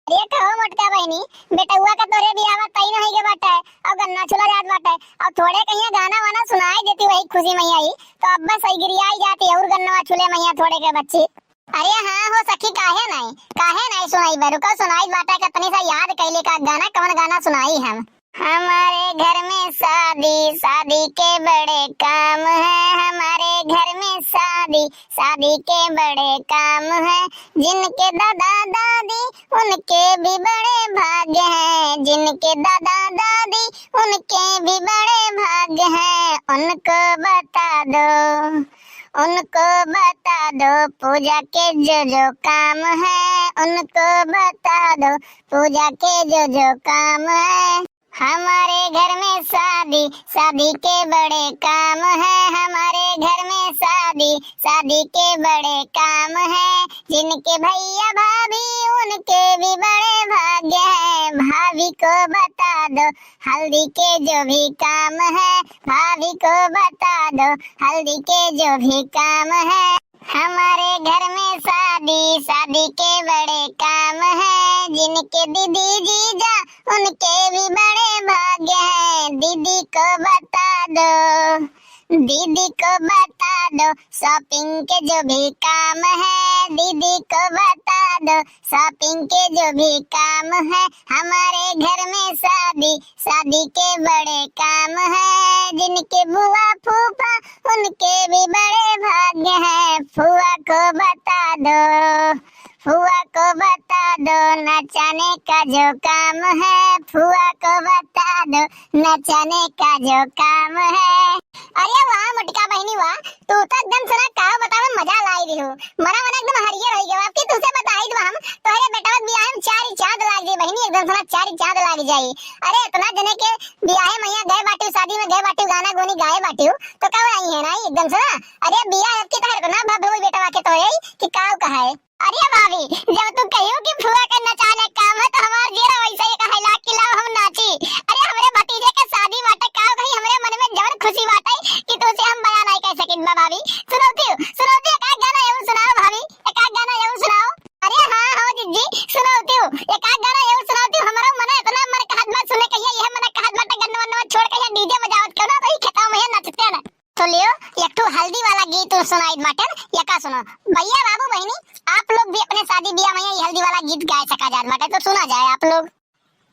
ये कहो मोटका बहनी, बेटुआ का तोरे बियाह तई नहीं के बाटे और गन्ना छुला जात बाटे और थोड़े कहीं गाना वाना सुनाई देती वही खुशी मैया ही तो अब्बा सही गिरियाई जाती और गन्ना छुले मैया थोड़े के बच्ची। अरे हाँ हो सखी काहे नहीं सुनाई बे रुको सुनाई बाटा का तनी सा याद कैले का गाना कौन गाना सुनाई हम। हमारे घर में शादी शादी के बड़े काम है, हमारे घर में शादी शादी के बड़े काम है, जिनके दादा दादी उनके भी बड़े भाग्य हैं, जिनके दादा दादी उनके भी बड़े भाग्य हैं, उनको बता दो पूजा के जो काम है, उनको बता दो पूजा के जो काम है। हमारे घर में शादी शादी के बड़े काम है, हमारे घर में शादी शादी के बड़े काम है, जिनके भैया भाभी उनके भी बड़े भाग्य हैं, भाभी को बता दो हल्दी के जो भी काम है, भाभी को बता दो हल्दी के जो भी काम है। हमारे घर में शादी शादी के बड़े काम है, जिनके दीदी जीजा उनके भी बड़े भाग्य हैं, दीदी को बता दो शॉपिंग के जो भी काम है, दीदी को बता दो शॉपिंग के जो भी काम है। हमारे घर में शादी शादी के बड़े काम है, जिनके बुआ फूफा उनके भी बड़े भाग्य हैं, फुआ को बता दो नचाने का जो काम है, फुआ को बता दो नचाने का जो काम है। अरे वाह मोटका बहनी वाह, तू तो एकदम सुना का बतावे मजा लाई रही हो, मना एकदम हरियर हो गया आपकी तुझसे बताई दो हम तोरे बेटा बियाह में चारी चांद लाग गई बहनी, एकदम सुना चारी चांद लाग जाई। अरे इतना जने के बियाह मैया गए बाटी शादी में गए बाटी गाना गोनी गाए बाटी तो का आई है ना एकदम सुना। अरे बियाह आपकी तहर को ना भाभी हुई बेटा के तोरे कि का कहा है। अरे भाभी जब तू कहियो कि फुआ का नचाने काम है तो हमार जेरा वैसे ही कहा लाख की लाओ हम नाची। अरे हमरे भतीजे के शादी बाटे का कहीं हमरे मन में जवन खुशी बाटे कि तुझसे हम बयान नहीं कह सकिन भाभी। सुनौती एक आध गाना एवं सुनाओ भाभी, एक आध गाना एवं सुनाओ। अरे हाँ हो जीजी सुनौती एक आध गाना एवं सुनौती, हमारा मन इतना मन कहत मत सुने कहिए यह मन कहत मत गन्ना वन्ना छोड़ के डीजे बजावत क्यों ना भाई खेता में नचते ना। तो लियो एक तो हल्दी वाला गीत सुनाई बाटन या का सुनो भैया बाबू बहनी आप लोग भी अपने शादी ब्याह में ये हल्दी वाला गीत गाए सका जात बाटे तो सुना जाए आप लोग।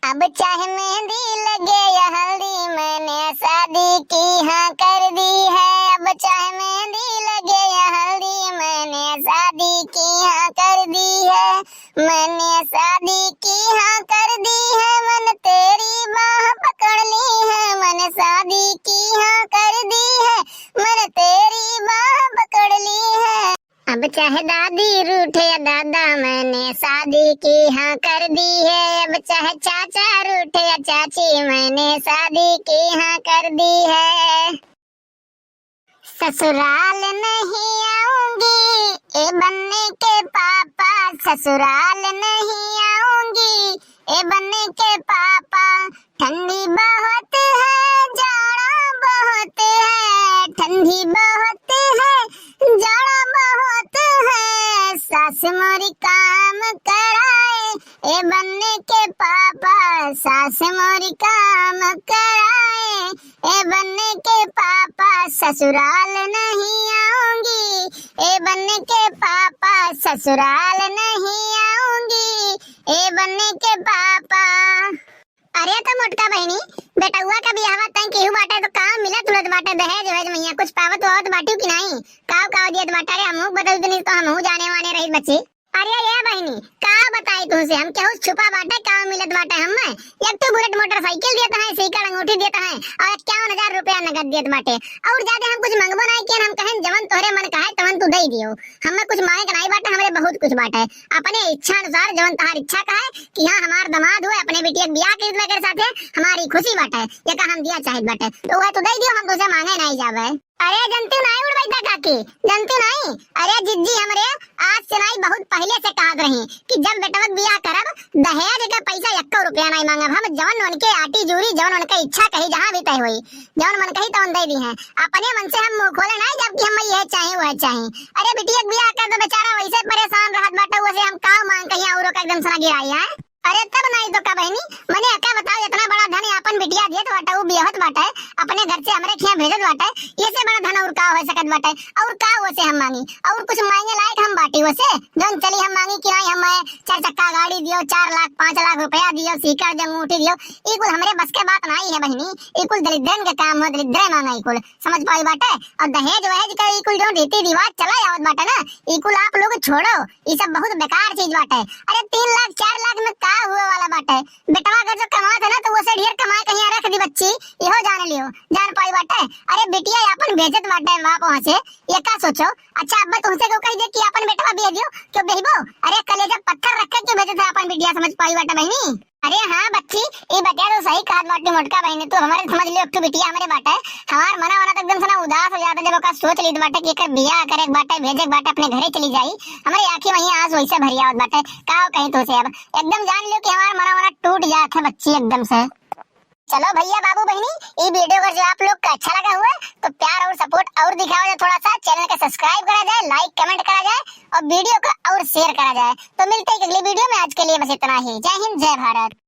अब चाहे मेहंदी लगे या हल्दी मैंने शादी की हाँ कर दी है, अब चाहे मेहंदी लगे या हल्दी मैंने शादी की हाँ कर दी है, मैंने शादी की हाँ कर दी है, मन तेरी बाह पकड़ ली है, मन शादी की हाँ कर दी है, मन तेरी बाह पकड़ ली है। अब चाहे दादी रूठे या दादा मैंने शादी की हाँ कर दी है, अब चाहे चाचा रूठे या चाची मैंने शादी की हाँ कर दी है। ससुराल नहीं आऊंगी ए बनने के पापा, ससुराल नहीं आऊंगी ए बनने के पापा, ठंडी बहुत है जाड़ा बहुत है, ठंडी बहुत है जाड़ा बहुत है, सास मोरी काम कराए ए बनने के पापा, सास मोरी काम कराए ए बनने के पापा, ससुराल नहीं आऊंगी ए बनने के पापा, ससुराल नहीं आऊंगी ए बनने के पापा। अरे तो मोटका बहनी बेटुआ का बियाह तय केहू बाटे तो काम मिलत तुलत बाटे दहेज वहेज मैया कुछ पावत होत बाटी कि नहीं काव दियत बाटा रे हमहू बदल देनी तो हमहू जाने वाने रही बच्ची। अरे ये बहनी का बताई तुमसे हम केहू छुपा बाटे का मिलत बाटे हम एक तो बुलेट मोटरसाइकिल देता है, सिक्का अंगूठी देता है और 51,000 रुपया नगद देत बाटे और ज्यादा हम कुछ मंगबो नहीं कि हम कहें जवन तोहरे मन कहे तवन तू दे दियो, हमें कुछ मांगे का नहीं बाटे, हमरे बहुत कुछ बाटे अपने इच्छा अनुसार जवन तहार इच्छा का है कि हां हमार दामाद हुए अपने बेटी के ब्याह के मेरे साथे हमारी खुशी बाटे ये का हम दिया चाहत बाटे तो वह तू दे दियो, हम तुझसे मांगे नहीं जावे। अरे जनतू नहीं उड़ बैठा काकी जनतू नहीं, अरे जिज्जी हमरे आज से नहीं बहुत पहले से कहत रही कि जब बेटवा बियाह करब दहेज का पैसा 1 रुपया नहीं मांगब, हम जवन मन के आटी जूरी जवन उनका इच्छा कही जहां भी तय होई जवन मन कही तवन दे दी है, अपने मन से हम मुंह खोले नहीं जबकि हम ये चाहे वह चाहे। अरे बिटिया बियाह कर तो बेचारा वैसे परेशान रहत बाटे, वैसे हम का मांग कहीं औरों का एकदम सना गिराई है। अरे तब नहीं तो का बहनी मने क्या बताओ इतना बड़ा धन अपन बिटिया देत बाटे उ बियाहत बाटे अपने घर से हमरे खिया भेजत बाटे ये से बड़ा धन और का हो सकत बाटे और का वो से हम मांगी और कुछ मांगे लायक हम बाटी वो से जन चली हम मांगी कि नहीं हमें 4 चक्का गाड़ी दियो 4 लाख 5 लाख रुपया दियो सीकर दे अंगूठी दियो ई कुल हमरे बस के बात नहीं है बहनी ई कुल दरिद्रन के काम है दरिद्र मांगा ई कुल समझ पाई बाटे और दहेज वहेज का ई कुल जो रीति रिवाज चला आवत बाटे ना ई कुल आप लोग छोड़ो ई सब बहुत बेकार चीज बाटे अरे 3 लाख 4 लाख में का हुए वाला बाटे बेटवा अगर जो कमात है ना तो वो से ढेर कमा कहीं रख दी बच्ची इहो जान लियो जान पाई बाटे अरे बिटिया अपन भेजत बाटे बाप वहां से ये का सोचो अच्छा अब्बा तुमसे को कह दे कि अपन बेटवा भेज दियो क्यों भेजबो अरे कलेजा पत्थर रख के क्यों भेजत है अपन बिटिया समझ पाई बाटे बहनी अरे हाँ बच्ची ये बतिया तो सही कहा बाटी मोटका बहनी तू हमारे समझ लियो तू बिटिया हमारे बाटे हमार मना वना तो एकदम से ना उदास हो जाता जब का सोच ली बाटे कि एकर बियाह करे बाटे भेजे बाटे अपने घरे चली जाई हमारी आंखें वहीं आंस वैसे भरी आवत बाटे का कहीं तो से अब एकदम जान लियो कि हमार मना वना टूट जात है बच्ची एकदम से चलो भैया बाबू बहनी ये वीडियो अगर जो आप लोग का अच्छा लगा हुआ तो प्यार और सपोर्ट और दिखाओ जाए थोड़ा सा चैनल का सब्सक्राइब करा जाए लाइक कमेंट करा जाए और वीडियो को और शेयर करा जाए तो मिलते हैं अगली वीडियो में आज के लिए बस इतना ही जय हिंद जय भारत।